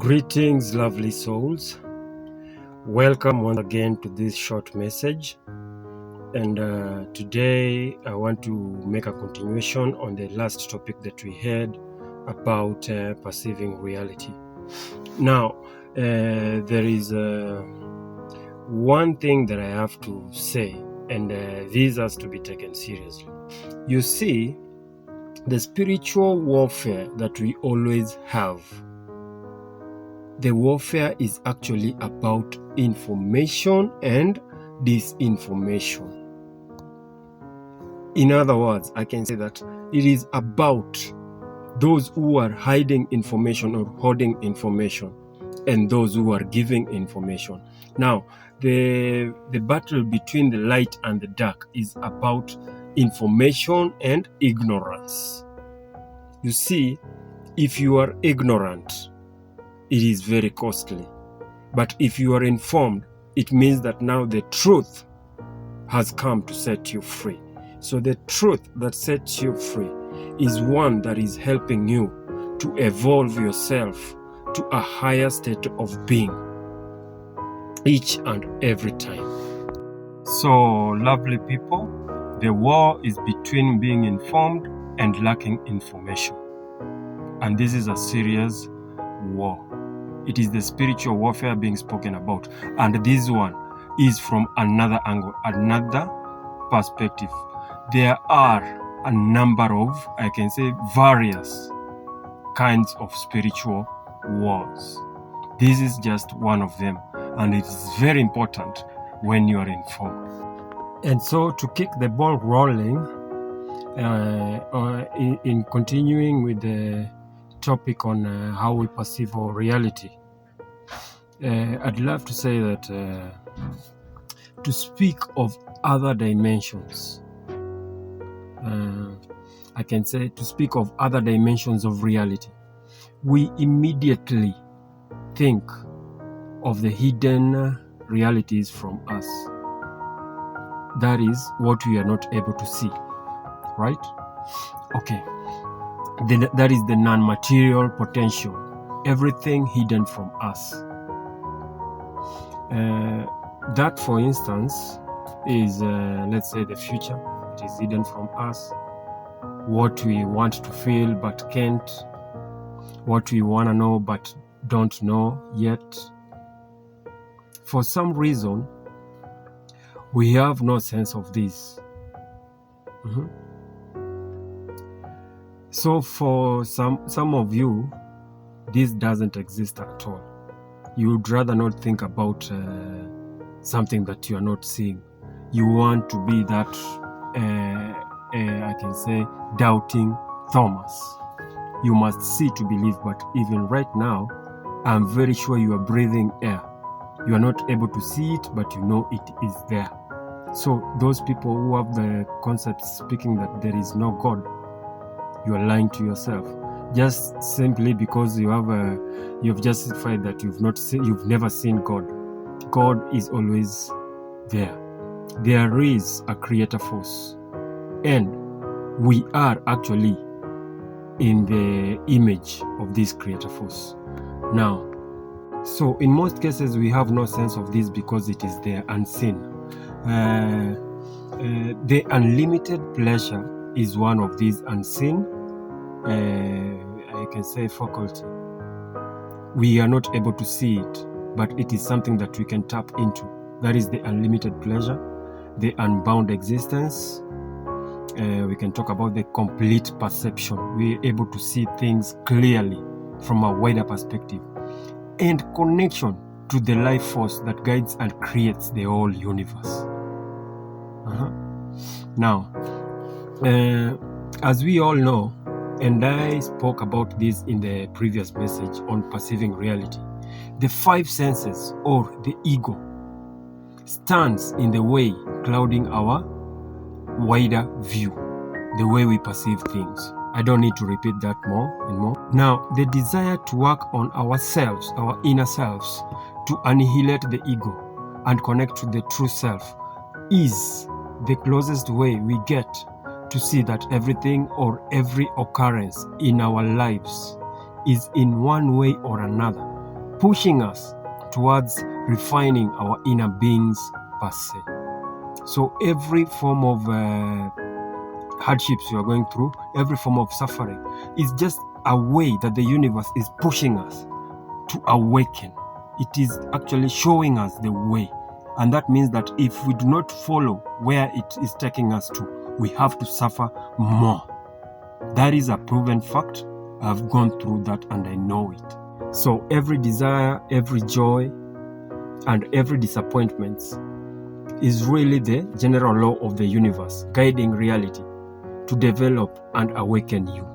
Greetings, lovely souls. Welcome once again to this short message. And today I want to make a continuation on the last topic that we had about perceiving reality. Now, there is one thing that I have to say, and this has to be taken seriously. You see, the spiritual warfare that we always have, the warfare is actually about information and disinformation. In other words, I can say that it is about those who are hiding information or hoarding information and those who are giving information. Now, the battle between the light and the dark is about information and ignorance. You see, if you are ignorant, it is very costly. But if you are informed, it means that now the truth has come to set you free. So the truth that sets you free is one that is helping you to evolve yourself to a higher state of being each and every time. So, lovely people, the war is between being informed and lacking information. And this is a serious war. It is the spiritual warfare being spoken about. And this one is from another angle, another perspective. There are a number of, I can say, various kinds of spiritual wars. This is just one of them. And it is very important when you are informed. And so to kick the ball rolling, in continuing with the topic on how we perceive our reality, I'd love to say that to speak of other dimensions, I can say to speak of other dimensions of reality, we immediately think of the hidden realities from us. That is what we are not able to see, right? Okay. That is the non-material potential, everything hidden from us. That, for instance, is, let's say, the future. It is hidden from us. What we want to feel but can't. What we want to know but don't know yet. For some reason, we have no sense of this. So for some of you, this doesn't exist at all. You would rather not think about something that you are not seeing. You want to be that, I can say, doubting Thomas. You must see to believe, but even right now, I'm very sure you are breathing air. You are not able to see it, but you know it is there. So those people who have the concept speaking that there is no God, you are lying to yourself, just simply because you've justified that you've never seen God. God is always there. There is a creator force, and we are actually in the image of this creator force. Now, so in most cases we have no sense of this because it is there unseen. The unlimited pleasure is one of these unseen, I can say, faculty. We are not able to see it, but it is something that we can tap into. That is the unlimited pleasure, the unbound existence. We can talk about the complete perception. We are able to see things clearly from a wider perspective, and connection to the life force that guides and creates the whole universe. Now, as we all know, and I spoke about this in the previous message on perceiving reality, the five senses, or the ego, stands in the way, clouding our wider view, the way we perceive things. I don't need to repeat that more and more. Now, the desire to work on ourselves, our inner selves, to annihilate the ego and connect to the true self is the closest way we get to see that everything or every occurrence in our lives is in one way or another pushing us towards refining our inner beings per se. So every form of hardships you are going through, every form of suffering is just a way that the universe is pushing us to awaken. It is actually showing us the way. And that means that if we do not follow where it is taking us to, we have to suffer more. That is a proven fact. I've gone through that and I know it. So every desire, every joy, and every disappointment is really the general law of the universe, guiding reality to develop and awaken you.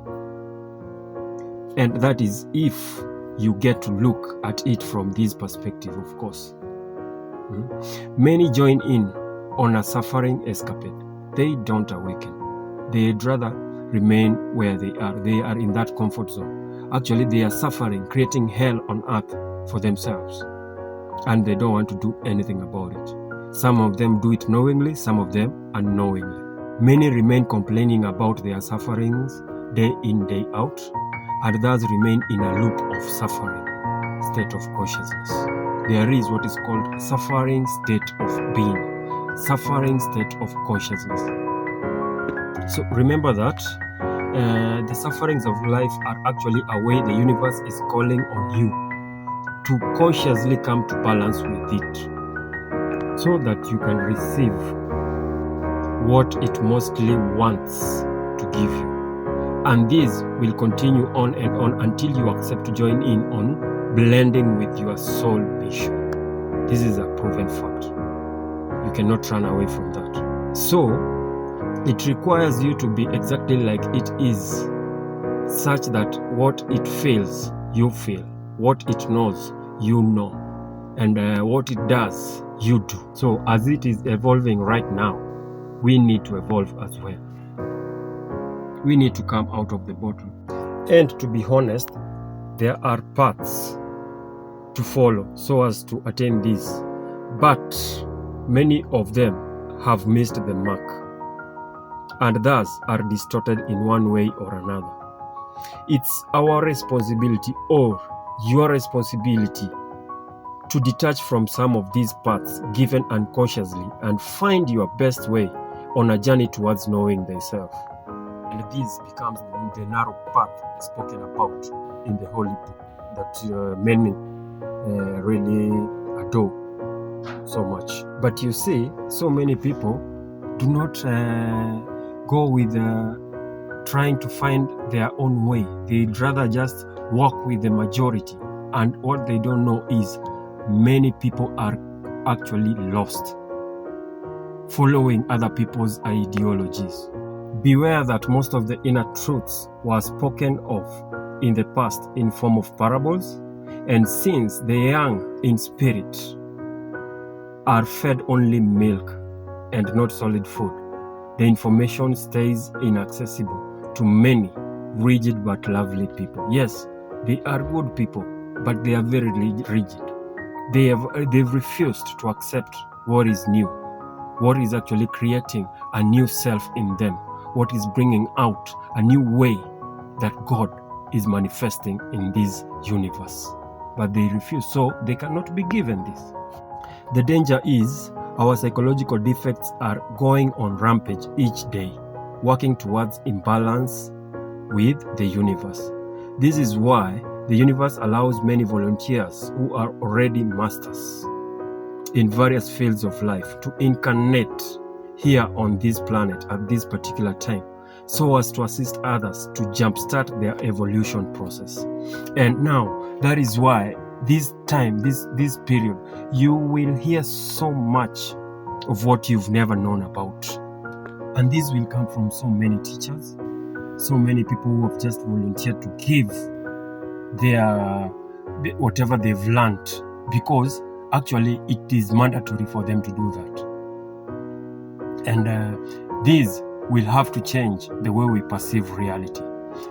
And that is if you get to look at it from this perspective, of course. Many join in on a suffering escapade. They don't awaken. They'd rather remain where they are. They are in that comfort zone. Actually, they are suffering, creating hell on earth for themselves. And they don't want to do anything about it. Some of them do it knowingly, some of them unknowingly. Many remain complaining about their sufferings day in, day out, and thus remain in a loop of suffering, state of consciousness. There is what is called a suffering state of being, suffering state of consciousness. So remember that the sufferings of life are actually a way the universe is calling on you to consciously come to balance with it, so that you can receive what it mostly wants to give you. And this will continue on and on until you accept to join in on blending with your soul mission. This is a proven fact. You cannot run away from that. So, it requires you to be exactly like it is, such that what it feels, you feel. What it knows, you know. And what it does, you do. So, as it is evolving right now, we need to evolve as well. We need to come out of the bottle. And to be honest, there are paths to follow so as to attain this. But many of them have missed the mark and thus are distorted in one way or another. It's our responsibility or your responsibility to detach from some of these paths given unconsciously and find your best way on a journey towards knowing thyself. And this becomes the narrow path spoken about in the Holy Book that many really adore so much. But you see, so many people do not go with trying to find their own way. They'd rather just walk with the majority. And what they don't know is many people are actually lost, following other people's ideologies. Beware that most of the inner truths were spoken of in the past in form of parables, and since the young in spirit are fed only milk and not solid food, the information stays inaccessible to many rigid but lovely people. Yes, they are good people, but they are very rigid. They've refused to accept what is new, what is actually creating a new self in them, what is bringing out a new way that God is manifesting in this universe. But they refuse, so they cannot be given this. The danger is our psychological defects are going on rampage each day, working towards imbalance with the universe. This is why the universe allows many volunteers who are already masters in various fields of life to incarnate here on this planet at this particular time, so as to assist others to jumpstart their evolution process. And now, that is why this time, this period, you will hear so much of what you've never known about. And this will come from so many teachers, so many people who have just volunteered to give whatever they've learned, because actually it is mandatory for them to do that. And this will have to change the way we perceive reality.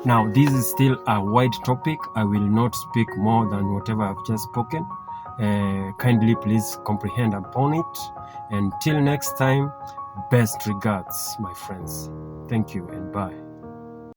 Now, this is still a wide topic. I will not speak more than whatever I've just spoken. Kindly please comprehend upon it. Until next time, best regards, my friends. Thank you and bye.